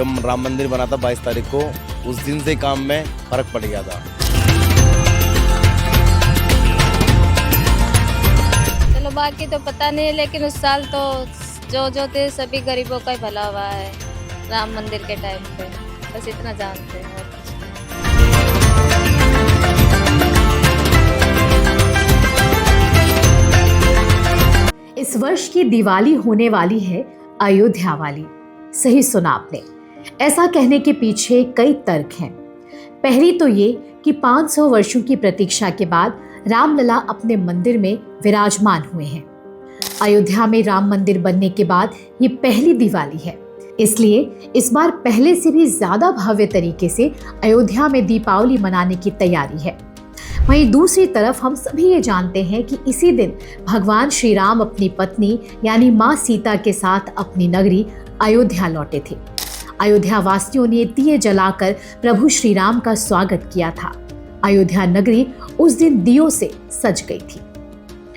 जब राम मंदिर बना था 22 तारीख को, उस दिन से काम में फर्क पड़ गया था। चलो बाकी तो पता नहीं है, लेकिन उस साल तो जो थे सभी गरीबों का ही भला हुआ है राम मंदिर के टाइम पे, बस इतना जानते हैं और कुछ नहीं। इस वर्ष की दिवाली होने वाली है अयोध्या वाली। सही सुना आपने। ऐसा कहने के पीछे कई तर्क हैं। पहली तो ये कि 500 वर्षों की प्रतीक्षा के बाद रामलला अपने मंदिर में विराजमान हुए हैं। अयोध्या में राम मंदिर बनने के बाद ये पहली दिवाली है, इसलिए इस बार पहले से भी ज्यादा भव्य तरीके से अयोध्या में दीपावली मनाने की तैयारी है। वहीं दूसरी तरफ हम सभी ये जानते हैं कि इसी दिन भगवान श्री राम अपनी पत्नी यानी मां सीता के साथ अपनी नगरी अयोध्या लौटे थे। अयोध्या वासियों ने दिए जलाकर प्रभु श्री राम का स्वागत किया था। अयोध्या नगरी उस दिन दियों से सज गई थी।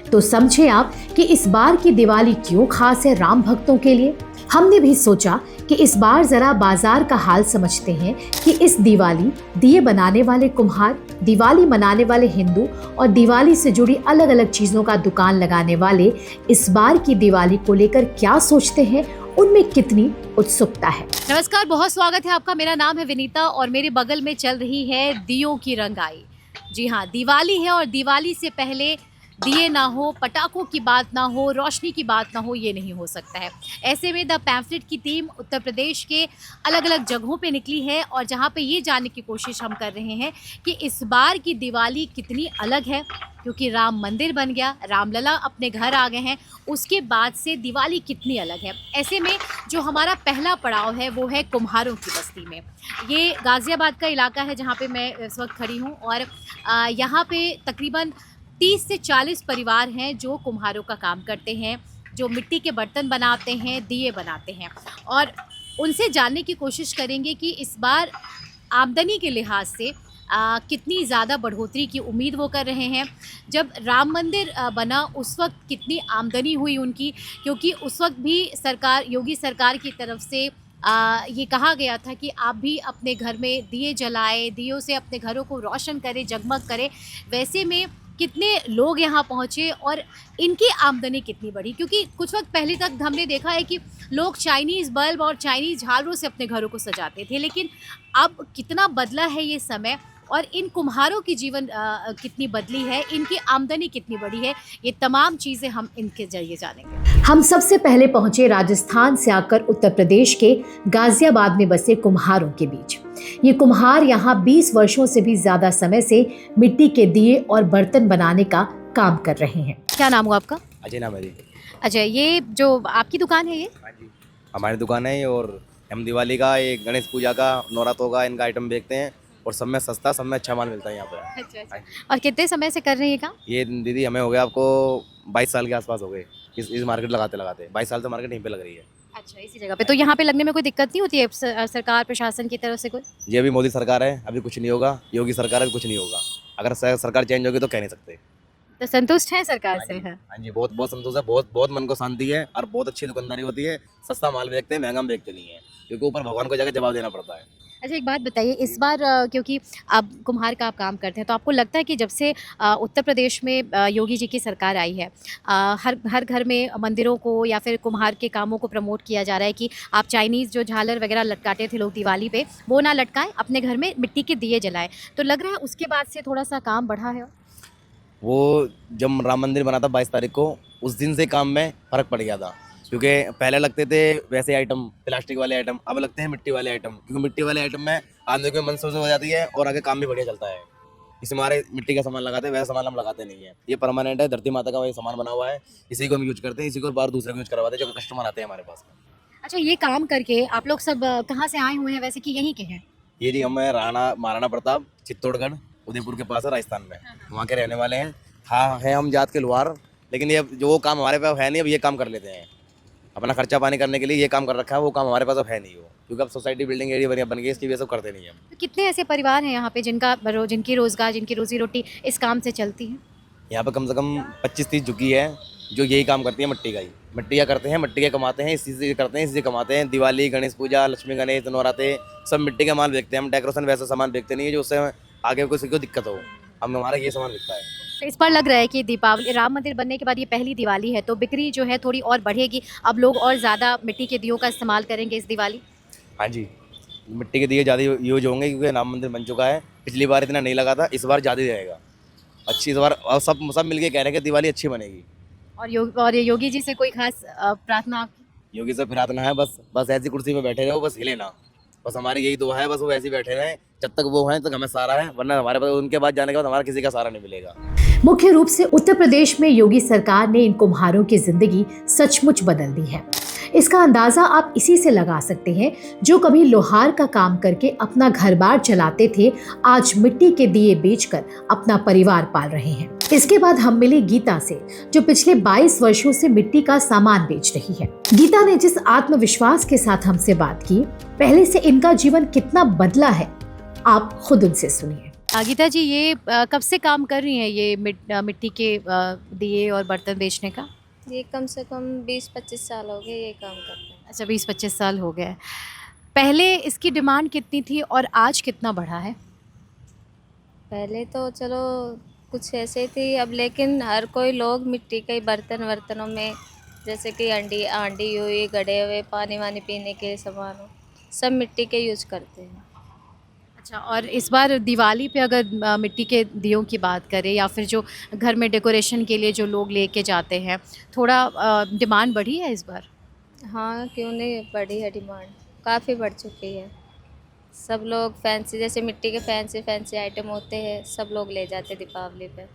तो समझे आप कि इस बार की दिवाली क्यों खास है राम भक्तों के लिए। हमने भी सोचा कि इस बार जरा बाजार का हाल समझते हैं कि इस दिवाली दिए बनाने वाले कुम्हार, दिवाली मनाने वाले हिंदू और दिवाली से जुड़ी अलग अलग चीजों का दुकान लगाने वाले इस बार की दिवाली को लेकर क्या सोचते हैं, उनमें कितनी उत्सुकता है। नमस्कार, बहुत स्वागत है आपका। मेरा नाम है विनीता और मेरे बगल में चल रही है दियों की रंगाई। जी हाँ, दिवाली है और दिवाली से पहले दिए ना हो, पटाखों की बात ना हो, रोशनी की बात ना हो, ये नहीं हो सकता है। ऐसे में द पैम्फलेट की टीम उत्तर प्रदेश के अलग अलग जगहों पे निकली है और जहाँ पे ये जानने की कोशिश हम कर रहे हैं कि इस बार की दिवाली कितनी अलग है, क्योंकि राम मंदिर बन गया, रामलला अपने घर आ गए हैं, उसके बाद से दिवाली कितनी अलग है। ऐसे में जो हमारा पहला पड़ाव है वो है कुम्हारों की बस्ती में। ये गाज़ियाबाद का इलाका है जहाँ पे मैं इस वक्त खड़ी हूँ और यहाँ पे तकरीबन 30 से 40 परिवार हैं जो कुम्हारों का काम करते हैं, जो मिट्टी के बर्तन बनाते हैं, दिए बनाते हैं। और उनसे जानने की कोशिश करेंगे कि इस बार आमदनी के लिहाज से कितनी ज़्यादा बढ़ोतरी की उम्मीद वो कर रहे हैं। जब राम मंदिर बना उस वक्त कितनी आमदनी हुई उनकी, क्योंकि उस वक्त भी सरकार, योगी सरकार की तरफ से ये कहा गया था कि आप भी अपने घर में दिए जलाएं, दियों से अपने घरों को रोशन करें, जगमग करें। वैसे में कितने लोग यहाँ पहुँचे और इनकी आमदनी कितनी बढ़ी, क्योंकि कुछ वक्त पहले तक हमने देखा है कि लोग चाइनीज़ बल्ब और चाइनीज़ झालरों से अपने घरों को सजाते थे, लेकिन अब कितना बदला है ये समय और इन कुम्हारों की जीवन कितनी बदली है, इनकी आमदनी कितनी बढ़ी है, ये तमाम चीज़ें हम इनके जरिए जानेंगे। हम सबसे पहले पहुंचे राजस्थान से आकर उत्तर प्रदेश के गाजियाबाद में बसे कुम्हारों के बीच। ये कुम्हार यहाँ 20 वर्षों से भी ज्यादा समय से मिट्टी के दिए और बर्तन बनाने का काम कर रहे हैं। क्या नाम हुआ आपका? अजय नाम है जी। अजय, ये जो आपकी दुकान है ये? हाँ जी, हमारी दुकान है और हम दिवाली का, ये गणेश पूजा का, नवरात्रों का इनका आइटम बेचते हैं और सब में सस्ता, सब में अच्छा माल मिलता है यहाँ पे। अच्छा। और कितने समय से कर रहे हैं ये काम? ये दीदी हमें हो गया आपको 22 साल के आसपास हो गए इस मार्केट लगाते 22 साल से मार्केट यहीं पे लग रही है। अच्छा, इसी जगह पे। तो यहाँ पे लगने में कोई दिक्कत नहीं होती है सरकार प्रशासन की तरफ से कोई? ये अभी मोदी सरकार है, अभी कुछ नहीं होगा। योगी सरकार है, कुछ नहीं होगा। अगर सरकार चेंज होगी तो कह नहीं सकते। तो संतुष्ट हैं सरकार से? है हाँ जी, बहुत बहुत संतोष है। बहुत मन को शांति है और बहुत अच्छी दुकानदारी होती है। सस्ता माल बेचते हैं, महंगा में बेचते नहीं है, क्योंकि ऊपर भगवान को जाकर जवाब देना पड़ता है। अच्छा, एक बात बताइए, इस बार क्योंकि आप कुम्हार का आप काम करते हैं, तो आपको लगता है कि जब से उत्तर प्रदेश में योगी जी की सरकार आई है, हर घर में मंदिरों को या फिर कुम्हार के कामों को प्रमोट किया जा रहा है कि आप चाइनीज़ जो झालर वगैरह लटकाते थे लोग दिवाली पे, वो ना लटकाएं, अपने घर में मिट्टी के दिए जलाएं, तो लग रहा है उसके बाद से थोड़ा सा काम बढ़ा है? वो जब राम मंदिर बना था 22 तारीख को, उस दिन से काम में फ़र्क पड़ गया था। क्योंकि पहले लगते थे वैसे आइटम, प्लास्टिक वाले आइटम, अब लगते हैं मिट्टी वाले आइटम, क्योंकि मिट्टी वाले आइटम में आदमी को मन हो जाती है और आगे काम भी बढ़िया चलता है। इसमें हमारे मिट्टी का सामान लगाते हैं, वैसा सामान हम लगाते नहीं है। ये परमानेंट है, धरती माता का वही सामान बना हुआ है, इसी को हम यूज करते हैं, इसी को बार दूसरे को यूज करवाते हैं जो कस्टमर आते हैं हमारे पास। अच्छा, ये काम करके आप लोग सब कहाँ से आए हुए हैं वैसे, कि यहीं के हैं? ये जी हम महाराणा प्रताप, चित्तौड़गढ़, उदयपुर के पास है, राजस्थान में, वहाँ के रहने वाले हैं। हाँ, है हम जात के लुहार, लेकिन ये जो वो काम हमारे पास है नहीं, अब ये काम कर लेते हैं। अपना खर्चा पानी करने के लिए ये काम कर रखा है, वो काम हमारे पास अब है नहीं, वो क्योंकि अब सोसाइटी बिल्डिंग एरिया बन गई, इसकी वजह से करते नहीं है। तो कितने ऐसे परिवार हैं यहाँ पे जिनकी रोज़गार, जिनकी रोजी रोटी इस काम से चलती है? यहाँ पे कम से कम 25-30 झुग्गी है जो यही काम करती है मिट्टी का ही, मिट्टी का करते हैं, मिट्टी के कमाते हैं, इसी से करते हैं, इसी से कमाते हैं। दिवाली, गणेश पूजा, लक्ष्मी गणेश, नवरात्रे सब मिट्टी का माल बेचते हैं हम। डेकोरेशन वैसा सामान बेचते नहीं है जो उससे आगे किसी को दिक्कत हो। हम हमारा ये सामान बिकता है। तो इस पर लग रहा है कि दीपावली, राम मंदिर बनने के बाद ये पहली दिवाली है, तो बिक्री जो है थोड़ी और बढ़ेगी। अब लोग और ज़्यादा मिट्टी के दियों का इस्तेमाल करेंगे इस दिवाली। हाँ जी, मिट्टी के दिए ज़्यादा यूज होंगे क्योंकि राम मंदिर बन चुका है। पिछली बार इतना नहीं लगा था, इस बार ज़्यादा रहेगा अच्छी। इस बार और सब मिलके कह रहे हैं कि दिवाली अच्छी बनेगी। और योगी जी से कोई खास प्रार्थना आपकी? योगी से प्रार्थना है बस ऐसी कुर्सी में बैठे रहो, बस हिले ना। बस हमारी यही दुआ है, बस वो ऐसे ही बैठे रहें। जब तक वो हैं तक हमें सहारा है, वरना हमारे पास उनके बाद जाने के बाद हमारा किसी का सहारा नहीं मिलेगा। मुख्य रूप से उत्तर प्रदेश में योगी सरकार ने इन कुम्हारों की जिंदगी सचमुच बदल दी है। इसका अंदाजा आप इसी से लगा सकते हैं, जो कभी लोहार का काम करके अपना घर-बार चलाते थे, आज मिट्टी के दिए बेचकर अपना परिवार पाल रहे हैं। इसके बाद हम मिले गीता से, जो पिछले 22 वर्षों से मिट्टी का सामान बेच रही है। गीता ने जिस आत्मविश्वास के साथ हमसे बात की, पहले से इनका जीवन कितना बदला है, आप खुद उनसे सुनिए। गीता जी, ये कब से काम कर रही हैं ये मिट्टी के दिए और बर्तन बेचने का? ये कम से कम 20-25 साल हो गए ये काम करते हैं। अच्छा, 20-25 साल हो गए। पहले इसकी डिमांड कितनी थी और आज कितना बढ़ा है? पहले तो चलो कुछ ऐसे थी, अब लेकिन हर कोई लोग मिट्टी के बर्तनों में, जैसे कि आंडी हुई, गड़े हुए, पानी वानी पीने के सामान हो, सब मिट्टी के यूज करते हैं। अच्छा, और इस बार दिवाली पे अगर मिट्टी के दियों की बात करें या फिर जो घर में डेकोरेशन के लिए जो लोग लेके जाते हैं, थोड़ा डिमांड बढ़ी है इस बार? हाँ, क्यों नहीं बढ़ी है डिमांड, काफ़ी बढ़ चुकी है। सब लोग फैंसी, जैसे मिट्टी के फैंसी आइटम होते हैं, सब लोग ले जाते दीपावली पे।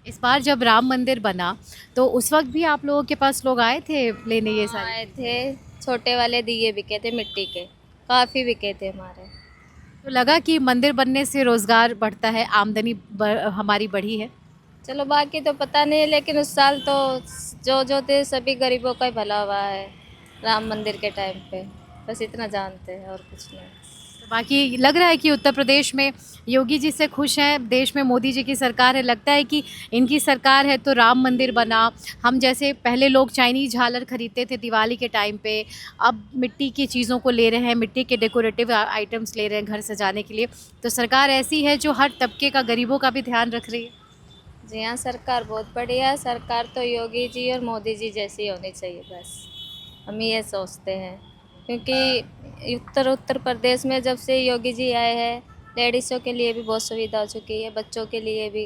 इस बार जब राम मंदिर बना तो उस वक्त भी आप लोगों के पास लोग आए थे लेने ये सारे? आए थे, छोटे वाले दिए बिके थे मिट्टी के, काफ़ी बिके थे हमारे। तो लगा कि मंदिर बनने से रोज़गार बढ़ता है, आमदनी हमारी बढ़ी है? चलो बाकी तो पता नहीं, लेकिन उस साल तो जो थे सभी गरीबों का ही भला हुआ है राम मंदिर के टाइम पे, बस इतना जानते हैं और कुछ नहीं। तो बाकी लग रहा है कि उत्तर प्रदेश में योगी जी से खुश हैं, देश में मोदी जी की सरकार है, लगता है कि इनकी सरकार है तो राम मंदिर बना। हम जैसे पहले लोग चाइनीज़ झालर खरीदते थे दिवाली के टाइम पे, अब मिट्टी की चीज़ों को ले रहे हैं, मिट्टी के डेकोरेटिव आइटम्स ले रहे हैं घर सजाने के लिए। तो सरकार ऐसी है जो हर तबके का, गरीबों का भी ध्यान रख रही है। जी हाँ, सरकार बहुत बढ़िया है। सरकार तो योगी जी और मोदी जी जैसी होनी चाहिए, बस हम ये सोचते हैं। क्योंकि उत्तर प्रदेश में जब से योगी जी आए हैं, लेडीज़ों के लिए भी बहुत सुविधा हो चुकी है, बच्चों के लिए भी,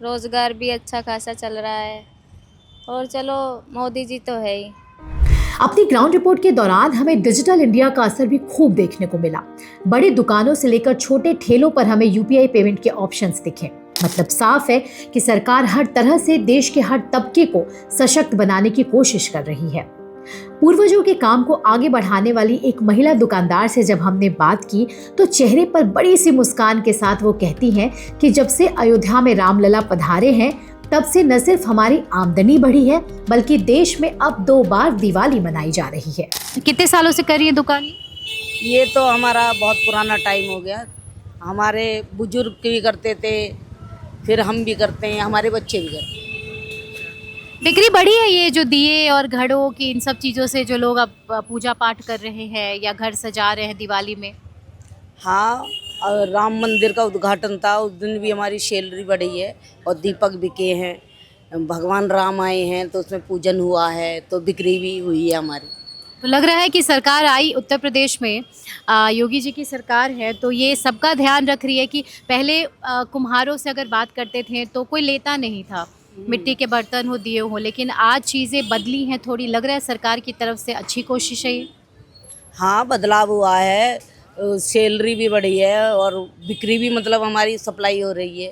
रोज़गार भी अच्छा खासा चल रहा है। और चलो मोदी जी तो है ही। अपनी ग्राउंड रिपोर्ट के दौरान हमें डिजिटल इंडिया का असर भी खूब देखने को मिला। बड़ी दुकानों से लेकर छोटे ठेलों पर हमें यूपीआई पेमेंट के ऑप्शंस दिखे। मतलब साफ है कि सरकार हर तरह से देश के हर तबके को सशक्त बनाने की कोशिश कर रही है। पूर्वजों के काम को आगे बढ़ाने वाली एक महिला दुकानदार से जब हमने बात की, तो चेहरे पर बड़ी सी मुस्कान के साथ वो कहती हैं कि जब से अयोध्या में रामलला पधारे हैं, तब से न सिर्फ हमारी आमदनी बढ़ी है, बल्कि देश में अब 2 बार दिवाली मनाई जा रही है। कितने सालों से कर रही है दुकान? ये तो हमारा बहुत पुराना टाइम हो गया। हमारे बुजुर्ग भी करते थे, फिर हम भी करते हैं, हमारे बच्चे भी करते हैं। बिक्री बढ़ी है ये जो दिए और घड़ों की, इन सब चीज़ों से जो लोग अब पूजा पाठ कर रहे हैं या घर सजा रहे हैं दिवाली में? हाँ, और राम मंदिर का उद्घाटन था, उस दिन भी हमारी सैलरी बढ़ी है और दीपक बिके हैं। भगवान राम आए हैं तो उसमें पूजन हुआ है, तो बिक्री भी हुई है हमारी। तो लग रहा है कि सरकार आई उत्तर प्रदेश में, योगी जी की सरकार है, तो ये सबका ध्यान रख रही है कि पहले कुम्हारों से अगर बात करते थे तो कोई लेता नहीं था, मिट्टी के बर्तन हो, दिए हो, लेकिन आज चीज़ें बदली हैं थोड़ी। लग रहा है सरकार की तरफ से अच्छी कोशिश है ये। हाँ, बदलाव हुआ है, सैलरी भी बढ़ी है और बिक्री भी, मतलब हमारी सप्लाई हो रही है,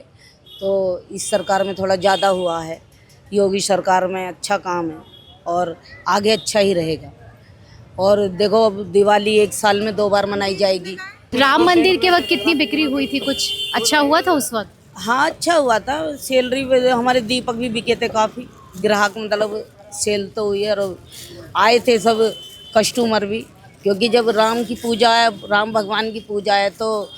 तो इस सरकार में थोड़ा ज़्यादा हुआ है। योगी सरकार में अच्छा काम है और आगे अच्छा ही रहेगा। और देखो, अब दिवाली 1 साल में 2 बार मनाई जाएगी। राम मंदिर के वक्त कितनी बिक्री हुई थी? कुछ अच्छा हुआ था उस वक्त? हाँ, अच्छा हुआ था। सैलरी, हमारे दीपक भी बिके थे काफ़ी, ग्राहक, मतलब सेल तो हुई है और आए थे सब कस्टमर भी, क्योंकि जब राम की पूजा है, राम भगवान की पूजा है, तो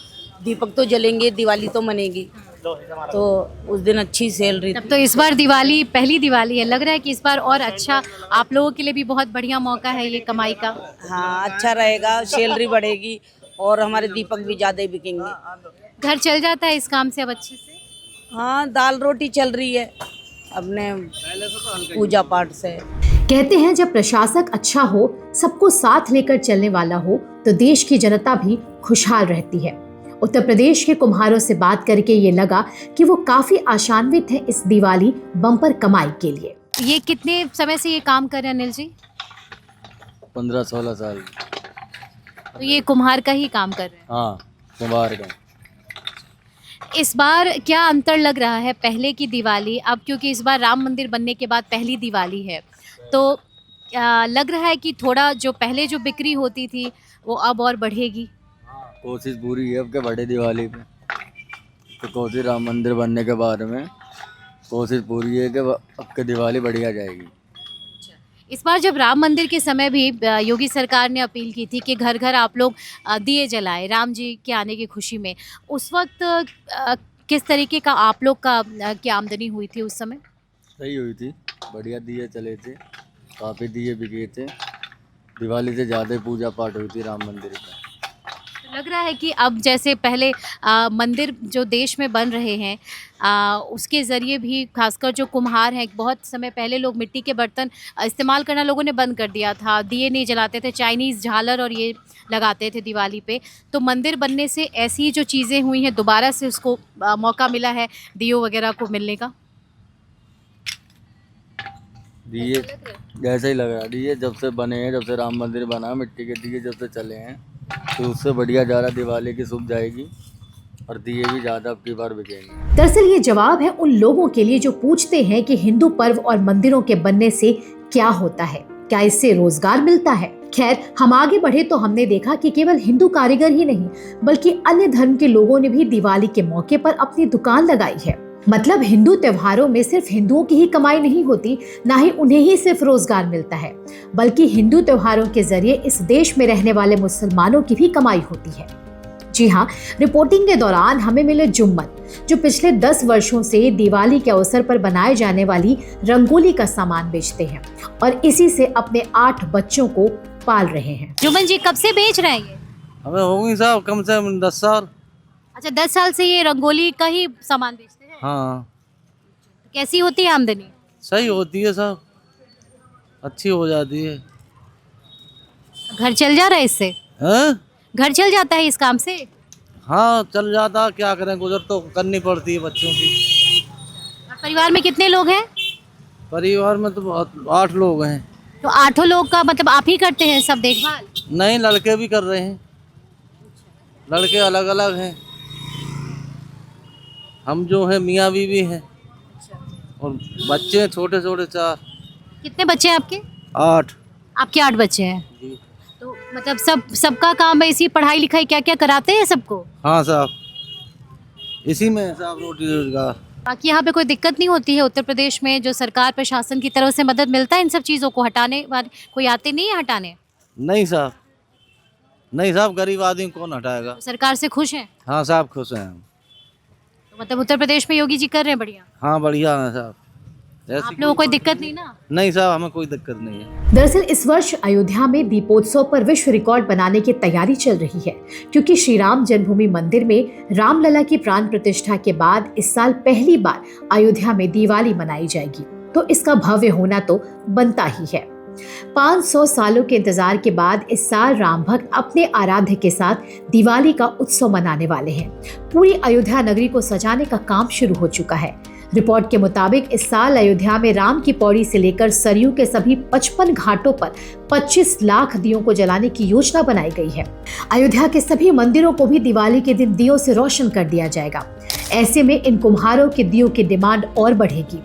दीपक तो जलेंगे, दिवाली तो मनेगी। तो उस दिन अच्छी सैलरी तब तो इस बार दिवाली पहली दिवाली है, लग रहा है कि इस बार और अच्छा आप लोगों के लिए भी बहुत बढ़िया मौका है ये कमाई का। हाँ अच्छा रहेगा, सैलरी बढ़ेगी और हमारे दीपक भी ज़्यादा बिकेंगे। घर चल जाता है इस काम से अब अच्छे से। हाँ दाल रोटी चल रही है अपने पूजा पाठ से। कहते हैं जब प्रशासक अच्छा हो, सबको साथ लेकर चलने वाला हो, तो देश की जनता भी खुशहाल रहती है। उत्तर प्रदेश के कुम्हारों से बात करके ये लगा कि वो काफी आशान्वित हैं इस दिवाली बम्पर कमाई के लिए। ये कितने समय से ये काम कर रहे हैं अनिल जी? 15-16 साल। तो ये कुम्हार का ही काम कर रहे हैं। हाँ कुम्हार का। इस बार क्या अंतर लग रहा है पहले की दिवाली अब, क्योंकि इस बार राम मंदिर बनने के बाद पहली दिवाली है, तो लग रहा है कि थोड़ा जो पहले जो बिक्री होती थी वो अब और बढ़ेगी? कोशिश पूरी है अब के बड़े दिवाली पे, तो कोशिश राम मंदिर बनने के बारे में कोशिश पूरी है कि अब के दिवाली बढ़िया जाएगी। इस बार जब राम मंदिर के समय भी योगी सरकार ने अपील की थी कि घर घर आप लोग दिए जलाएं राम जी के आने की खुशी में, उस वक्त किस तरीके का आप लोग का की आमदनी हुई थी उस समय? सही हुई थी, बढ़िया दिए चले थे, काफ़ी दिए बिके थे। दिवाली से ज़्यादा पूजा पाठ हुई थी राम मंदिर में। लग रहा है कि अब जैसे पहले मंदिर जो देश में बन रहे हैं उसके ज़रिए भी खासकर जो कुम्हार हैं, बहुत समय पहले लोग मिट्टी के बर्तन इस्तेमाल करना लोगों ने बंद कर दिया था, दिए नहीं जलाते थे, चाइनीज़ झालर और ये लगाते थे दिवाली पे। तो मंदिर बनने से ऐसी जो चीज़ें हुई हैं दोबारा से उसको मौका मिला है दियो वगैरह को मिलने का। दिए जैसे ही लग रहा, दिए जब से बने हैं, जब से राम मंदिर बना, मिट्टी के दिए जब से चले हैं, तो उससे बढ़िया ज़्यादा दिवाली की शुभ जाएगी और दिए भी ज़्यादा अब की बार बिकेंगे। दरअसल ये जवाब है उन लोगों के लिए जो पूछते हैं कि हिंदू पर्व और मंदिरों के बनने से क्या होता है, क्या इससे रोजगार मिलता है। खैर हम आगे बढ़े तो हमने देखा कि केवल हिंदू कारीगर ही नहीं बल्कि अन्य धर्म के लोगों ने भी दिवाली के मौके पर अपनी दुकान लगाई है। मतलब हिंदू त्योहारों में सिर्फ हिंदुओं की ही कमाई नहीं होती, ना ही उन्हें ही सिर्फ रोजगार मिलता है, बल्कि हिंदू त्योहारों के जरिए इस देश में रहने वाले मुसलमानों की भी कमाई होती है। जी हाँ, रिपोर्टिंग के दौरान हमें मिले जुम्मन, जो पिछले 10 वर्षों से दिवाली के अवसर पर बनाए जाने वाली रंगोली का सामान बेचते हैं और इसी से अपने 8 बच्चों को पाल रहे हैं। जुम्मन जी कब से बेच रहे हैं ये? हमें होंगी साहब कम से कम 10 साल। अच्छा 10 साल से ये रंगोली का ही सामान बेचते हैं? हाँ। कैसी होती है आमदनी? सही होती है साहब, अच्छी हो जाती है। घर चल जा रहा है इससे? हैं? घर चल जाता है इस काम से? हाँ चल जाता, क्या करें, गुजर तो करनी पड़ती है बच्चों की। और परिवार में कितने लोग हैं? परिवार में तो बहुत 8 लोग हैं। तो 8 लोग का मतलब आप ही करते हैं सब देखभाल? नहीं, लड़के भी कर रहे हैं, लड़के अलग अलग हैं। हम जो है मियाँ बीवी हैं और बच्चे छोटे छोटे 4। कितने बच्चे हैं आपके? 8। आपके 8 बच्चे हैं। जी। तो मतलब सबका काम है इसी पढ़ाई लिखाई क्या क्या कराते हैं सबको? हाँ साहब, इसी में साहब रोटी रोजगार। बाकी यहाँ पे कोई दिक्कत नहीं होती है उत्तर प्रदेश में? जो सरकार प्रशासन की तरफ से मदद मिलता है इन सब चीज़ों को हटाने वाले कोई आते नहीं है हटाने? नहीं साहब, नहीं साहब, गरीब आदमी कौन हटाएगा। तो सरकार से खुश हैं? हाँ साहब खुश हैं हम। तो मतलब उत्तर प्रदेश में योगी जी कर रहे हैं बढ़िया? हाँ बढ़िया है साहब, आप लोगों को कोई दिक्कत नहीं ना? नहीं साहब, हमें कोई दिक्कत नहीं है। दरअसल इस वर्ष अयोध्या में दीपोत्सव पर विश्व रिकॉर्ड बनाने की तैयारी चल रही है, क्योंकि श्री राम जन्मभूमि मंदिर में रामलला की प्राण प्रतिष्ठा के बाद इस साल पहली बार अयोध्या में दिवाली मनाई जाएगी, तो इसका भव्य होना तो बनता ही है। 500 सालों के इंतजार के बाद इस साल राम भक्त अपने आराध्य के साथ दिवाली का उत्सव मनाने वाले हैं। पूरी अयोध्या नगरी को सजाने का काम शुरू हो चुका है। रिपोर्ट के मुताबिक इस साल अयोध्या में राम की पौड़ी से लेकर सरयू के सभी 55 घाटों पर 25 लाख दियों को जलाने की योजना बनाई गई है। अयोध्या के सभी मंदिरों को भी दिवाली के दिन दियों से रोशन कर दिया जाएगा। ऐसे में इन कुम्हारों के दियों की डिमांड और बढ़ेगी।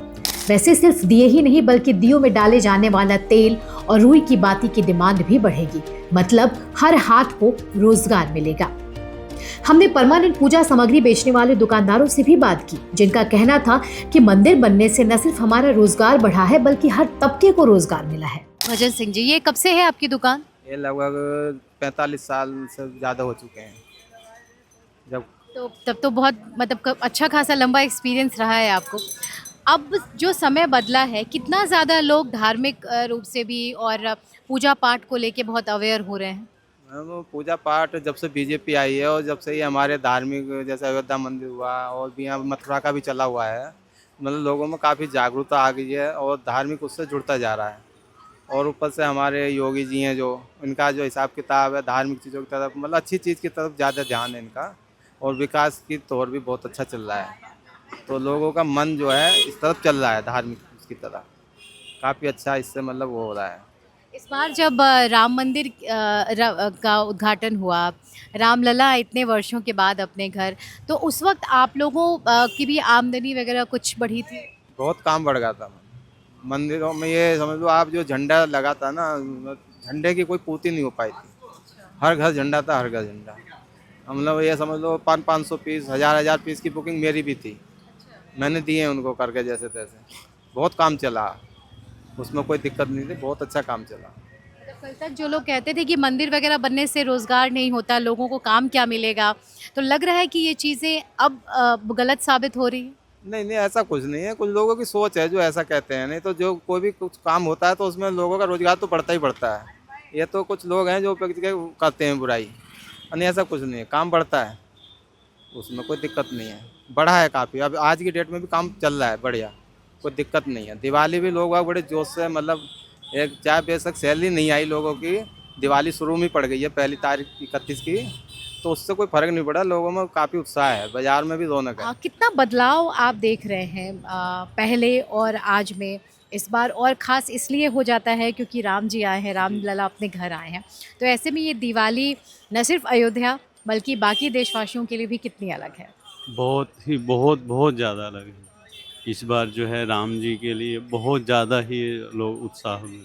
वैसे सिर्फ दिए ही नहीं बल्कि दियों में डाले जाने वाला तेल और रुई की बाती की डिमांड भी बढ़ेगी। मतलब हर हाथ को रोजगार मिलेगा। हमने परमानेंट पूजा सामग्री बेचने वाले दुकानदारों से भी बात की, जिनका कहना था कि मंदिर बनने से न सिर्फ हमारा रोजगार बढ़ा है बल्कि हर तबके को रोजगार मिला है। भजन सिंह जी, ये कब से है आपकी दुकान? ये लगभग 45 साल से ज़्यादा हो चुके हैं। जब तो तब तो बहुत मतलब अच्छा खासा लंबा एक्सपीरियंस रहा है आपको। अब जो समय बदला है, कितना ज़्यादा लोग धार्मिक रूप से भी और पूजा पाठ को लेके बहुत अवेयर हो रहे हैं? मैम पूजा पाठ जब से बीजेपी आई है और जब से ये हमारे धार्मिक जैसे अयोध्या मंदिर हुआ और भी यहाँ मथुरा का भी चला हुआ है, मतलब लोगों में काफ़ी जागरूकता आ गई है और धार्मिक उससे जुड़ता जा रहा है। और ऊपर से हमारे योगी जी हैं जो, इनका जो हिसाब किताब है धार्मिक चीज़ों की तरफ, मतलब अच्छी चीज़ की तरफ ज़्यादा ध्यान है इनका, और विकास की तौर भी बहुत अच्छा चल रहा है। तो लोगों का मन जो है इस तरफ चल रहा है, धार्मिक की तरफ काफ़ी अच्छा इससे मतलब वो हो रहा है। इस बार जब राम मंदिर का उद्घाटन हुआ, रामलला इतने वर्षों के बाद अपने घर, तो उस वक़्त आप लोगों की भी आमदनी वगैरह कुछ बढ़ी थी? बहुत काम बढ़ गया था मंदिरों में। ये समझ लो आप, जो झंडा लगा था ना, झंडे की कोई पूर्ति नहीं हो पाई थी। हर घर झंडा था, हर घर झंडा। मतलब ये समझ लो 500 पीस, 1000 पीस की बुकिंग मेरी भी थी, मैंने दिए उनको करके जैसे तैसे। बहुत काम चला, उसमें कोई दिक्कत नहीं थी, बहुत अच्छा काम चला। मतलब कल तक जो लोग कहते थे कि मंदिर वगैरह बनने से रोज़गार नहीं होता, लोगों को काम क्या मिलेगा, तो लग रहा है कि ये चीज़ें अब गलत साबित हो रही हैं? नहीं नहीं, ऐसा कुछ नहीं है, कुछ लोगों की सोच है जो ऐसा कहते हैं। नहीं तो जो कोई भी कुछ काम होता है तो उसमें लोगों का रोजगार तो बढ़ता ही बढ़ता है। ये तो कुछ लोग हैं जो करते हैं बुराई, नहीं ऐसा कुछ नहीं है, काम बढ़ता है, उसमें कोई दिक्कत नहीं है। बढ़ा है काफ़ी, अब आज की डेट में भी काम चल रहा है बढ़िया, कोई दिक्कत नहीं है। दिवाली भी लोग बाग बड़े जोश से, मतलब एक चाहे बेशक सैलरी नहीं आई लोगों की, दिवाली शुरू में पड़ गई है 1 तारीख 31 की, तो उससे कोई फ़र्क नहीं पड़ा। लोगों में काफ़ी उत्साह है, बाज़ार में भी रौनक है। कितना बदलाव आप देख रहे हैं पहले और आज में? इस बार और ख़ास इसलिए हो जाता है क्योंकि राम जी आए हैं, रामलला अपने घर आए हैं। तो ऐसे में ये दिवाली न सिर्फ अयोध्या बल्कि बाकी देशवासियों के लिए भी कितनी अलग है? बहुत ज़्यादा अलग है। इस बार जो है राम जी के लिए बहुत ज़्यादा ही लोग उत्साह में,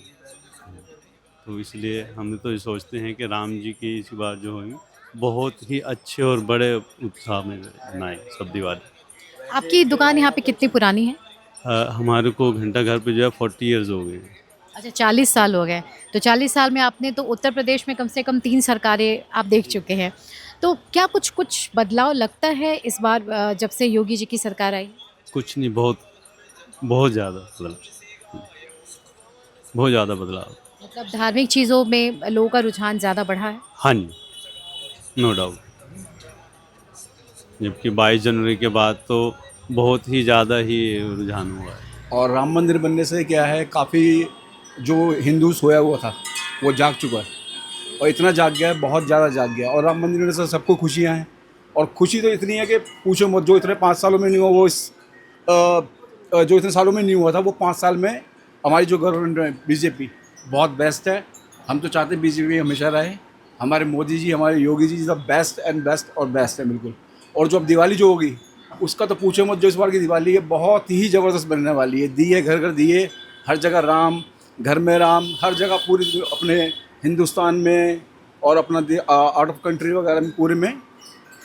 तो इसलिए हम तो ये सोचते हैं कि राम जी की इस बार जो है बहुत ही अच्छे और बड़े उत्साह में मनाएं सब दिवाली। आपकी दुकान यहाँ पे कितनी पुरानी है? हमारे को घंटा घर पे जो है 40 इयर्स हो गए। अच्छा, 40 साल हो गए। तो 40 साल में आपने तो उत्तर प्रदेश में कम से कम 3 सरकारें आप देख चुके हैं। तो क्या कुछ बदलाव लगता है इस बार जब से योगी जी की सरकार आई? कुछ नहीं, बहुत ज़्यादा बदलाव, बहुत ज़्यादा बदलाव। मतलब धार्मिक चीज़ों में लोगों का रुझान ज़्यादा बढ़ा है? हाँ जी, नो डाउट। जबकि 22 जनवरी के बाद तो बहुत ही ज़्यादा ही रुझान हुआ है। और राम मंदिर बनने से क्या है, काफ़ी जो हिंदू सोया हुआ था वो जाग चुका है, और इतना जाग गया है, बहुत ज़्यादा जाग गया। और राम मंदिर बनने से सबको खुशियाँ हैं, और खुशी तो इतनी है कि पूछो मत। जो इतने 5 सालों में नहीं हुआ वो जो इतने सालों में नहीं हुआ था वो 5 साल में हमारी जो गवर्नमेंट है बीजेपी बहुत बेस्ट है। हम तो चाहते हैं बीजेपी हमेशा रहे। हमारे मोदी जी, हमारे Yogi ji the best and best और बेस्ट है बिल्कुल। और जो अब दिवाली जो होगी उसका तो पूछो मत। जो इस बार की दिवाली है बहुत ही ज़बरदस्त बनने वाली है। दिए घर घर दिए, हर जगह राम, घर में राम, हर जगह पूरी अपने हिंदुस्तान में और अपना आउट ऑफ कंट्री वगैरह में पूरे में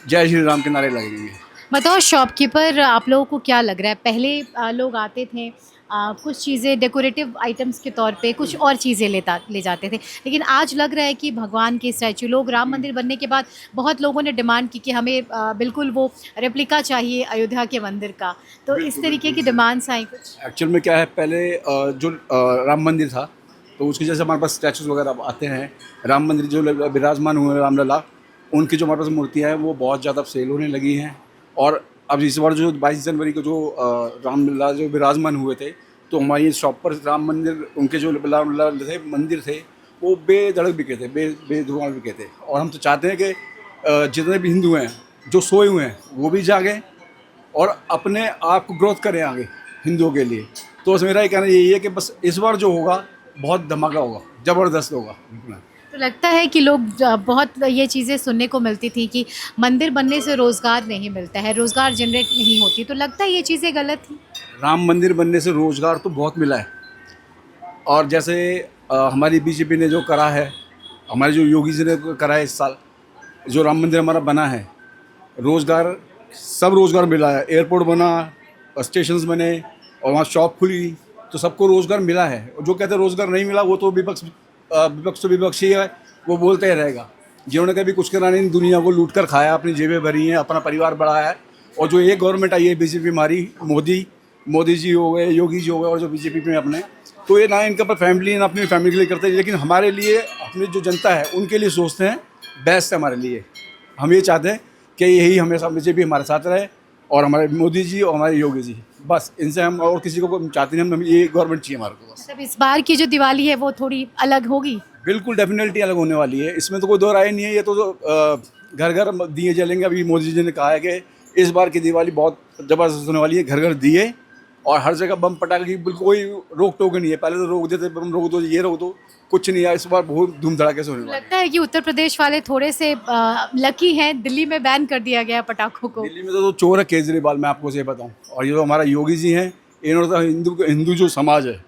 जय श्री राम के नारे लगेंगे। बताओ शॉपकीपर, आप लोगों को क्या लग रहा है? पहले लोग आते थे, कुछ चीज़ें डेकोरेटिव आइटम्स के तौर पे कुछ और चीज़ें ले जाते थे, लेकिन आज लग रहा है कि भगवान के स्टैचू, लोग राम मंदिर बनने के बाद बहुत लोगों ने डिमांड की कि हमें बिल्कुल वो रेप्लिका चाहिए अयोध्या के मंदिर का। तो इस तरीके की डिमांड्स आई कुछ? एक्चुअल में क्या है, पहले जो राम मंदिर था तो उसकी जैसे हमारे पास स्टैचूज वगैरह आते हैं। राम मंदिर जो विराजमान हुए रामलला, उनकी जो हमारे पास मूर्तियाँ हैं वो बहुत ज़्यादा सेल होने लगी हैं। और अब इस बार जो 22 जनवरी को जो रामलला जो विराजमान हुए थे, तो हमारी शॉप पर राम मंदिर, उनके जो रामलला थे मंदिर थे वो बेधड़क बिके थे, बेधुआं बिके थे। और हम तो चाहते हैं कि जितने भी हिंदू हैं जो सोए हुए हैं वो भी जागें और अपने आप को ग्रोथ करें आगे हिंदुओं के लिए। तो बस मेरा ये कहना यही है कि बस इस बार जो होगा बहुत धमाका होगा, ज़बरदस्त होगा। तो लगता है कि लोग बहुत ये चीज़ें सुनने को मिलती थी कि मंदिर बनने से रोज़गार नहीं मिलता है, रोज़गार जनरेट नहीं होती, तो लगता है ये चीज़ें गलत थी? राम मंदिर बनने से रोज़गार तो बहुत मिला है। और जैसे हमारी बीजेपी ने जो करा है, हमारे जो योगी जी ने करा है इस साल, जो राम मंदिर हमारा बना है, रोज़गार सब रोज़गार मिला है। एयरपोर्ट बना, स्टेशंस बने और वहाँ शॉप खुली, तो सबको रोज़गार मिला है। और जो कहते हैं रोज़गार नहीं मिला वो तो विपक्ष तो विपक्षी है, वो बोलते ही रहेगा। जिन्होंने कभी कुछ करा नहीं, दुनिया को लूट कर खाया, अपनी जेबें भरी हैं, अपना परिवार बढ़ाया है। और जो ये गवर्नमेंट आई है बीजेपी हमारी, मोदी जी हो गए, योगी जी हो गए, और जो बीजेपी में अपने, तो ये ना इनके ऊपर फैमिली ना अपनी फैमिली के लिए करते हैं, लेकिन हमारे लिए, अपनी जो जनता है उनके लिए सोचते हैं, बेस्ट है हमारे लिए। हम ये चाहते हैं कि यही हमेशा बीजेपी हमारे साथ रहे, और हमारे मोदी जी और हमारे योगी जी, बस इनसे हम और किसी को चाहते नहीं, हम ये गवर्नमेंट चाहिए हमारे को बस। मतलब इस बार की जो दिवाली है वो थोड़ी अलग होगी। बिल्कुल डेफिनेटली अलग होने वाली है, इसमें तो कोई दो राय नहीं है। ये तो घर घर दिए जलेंगे। अभी मोदी जी ने कहा है कि इस बार की दिवाली बहुत ज़बरदस्त होने वाली है, घर घर दिए, और हर जगह बम पटाखे की बिल्कुल कोई रोक टोक नहीं है। पहले तो रोक देते, बम रोक दो, ये रोक दो, कुछ नहीं है। इस बार बहुत धूम धड़ाके से होने वाला है। लगता है कि उत्तर प्रदेश वाले थोड़े से लकी हैं, दिल्ली में बैन कर दिया गया पटाखों को। दिल्ली में तो चोर है केजरीवाल, मैं आपको से बताऊं। और ये जो हमारा योगी जी हैं, इन्होंने तो हिंदू जो समाज है,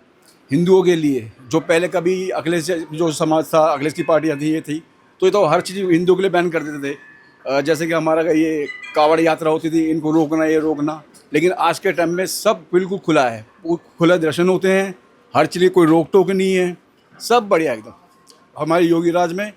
हिंदुओं के लिए, जो पहले कभी अखिलेश जो समाज था, अखिलेश की पार्टियाँ थी, ये थी, तो ये तो हर चीज़ हिंदुओं के लिए बैन कर देते थे। जैसे कि हमारा ये कावड़ यात्रा होती थी, इनको रोकना, ये रोकना। लेकिन आज के टाइम में सब बिल्कुल खुला है, खुला दर्शन होते हैं, हर चीज़ कोई रोक टोक नहीं है, सब बढ़िया एकदम। हमारे योगी राज में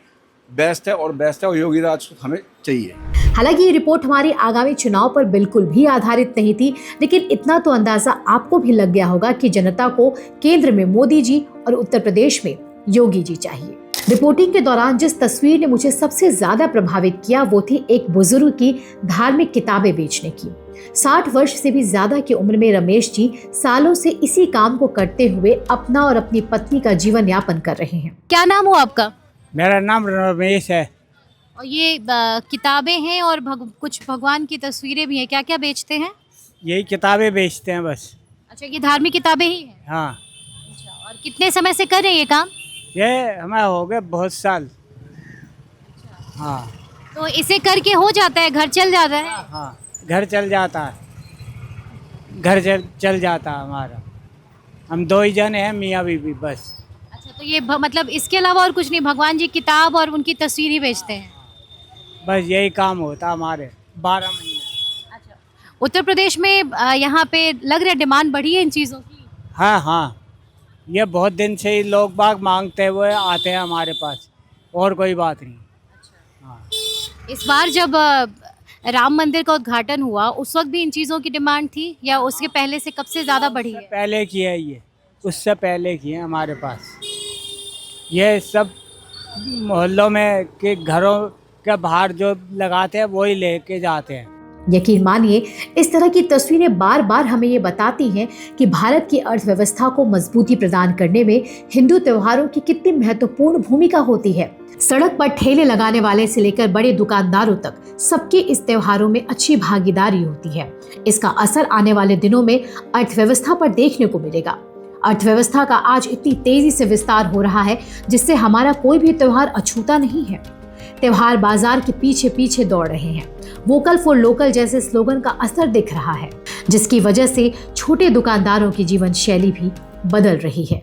बेस्ट है, और बेस्ट है, और योगी राज हमें चाहिए। हालांकि ये रिपोर्ट हमारे आगामी चुनाव पर बिल्कुल भी आधारित नहीं थी, लेकिन इतना तो अंदाजा आपको भी लग गया होगा कि जनता को केंद्र में मोदी जी और उत्तर प्रदेश में योगी जी चाहिए। रिपोर्टिंग के दौरान जिस तस्वीर ने मुझे सबसे ज्यादा प्रभावित किया वो थी एक बुजुर्ग की धार्मिक किताबें बेचने की। 60 वर्ष से भी ज्यादा की उम्र में रमेश जी सालों से इसी काम को करते हुए अपना और अपनी पत्नी का जीवन यापन कर रहे हैं। क्या नाम हो आपका? मेरा नाम रमेश है। और ये किताबें हैं और कुछ भगवान की तस्वीरें भी हैं, क्या क्या बेचते हैं? यही किताबें बेचते हैं बस। अच्छा, ये धार्मिक किताबें ही हैं? हाँ। अच्छा, और कितने समय से कर रहे हैं ये काम? ये हमें हो गए बहुत साल। हाँ। तो इसे करके हो जाता है, घर चल जाता है? हाँ, घर चल जाता है, घर चल जाता है हमारा। हम 2 ही जन हैं, मियाँ बीवी बस। अच्छा, तो ये मतलब इसके अलावा और कुछ नहीं, भगवान जी किताब और उनकी तस्वीर ही बेचते हैं? बस यही काम होता हमारे 12 महीने। अच्छा, उत्तर प्रदेश में यहाँ पे लग रहा है डिमांड बढ़ी है इन चीज़ों की? हाँ हाँ, ये बहुत दिन से ही लोग बाग मांगते हुए आते हैं हमारे पास, और कोई बात नहीं। हाँ। इस बार जब राम मंदिर का उद्घाटन हुआ उस वक्त भी इन चीज़ों की डिमांड थी, या उसके पहले से कब से ज़्यादा बढ़ी है? पहले की है ये, उससे पहले की है हमारे पास। ये सब मोहल्लों में के घरों के बाहर जो लगाते हैं वही लेके जाते हैं। यकीन मानिए, इस तरह की तस्वीरें बार बार हमें ये बताती हैं कि भारत की अर्थव्यवस्था को मजबूती प्रदान करने में हिंदू त्योहारों की कितनी महत्वपूर्ण भूमिका होती है। सड़क पर ठेले लगाने वाले से लेकर बड़े दुकानदारों तक सबके इस त्योहारों में अच्छी भागीदारी होती है। इसका असर आने वाले दिनों में अर्थव्यवस्था पर देखने को मिलेगा। अर्थव्यवस्था का आज इतनी तेजी से विस्तार हो रहा है जिससे हमारा कोई भी त्योहार अछूता नहीं है। त्योहार बाजार के पीछे पीछे दौड़ रहे हैं। वोकल फॉर लोकल जैसे स्लोगन का असर दिख रहा है, जिसकी वजह से छोटे दुकानदारों की जीवन शैली भी बदल रही है।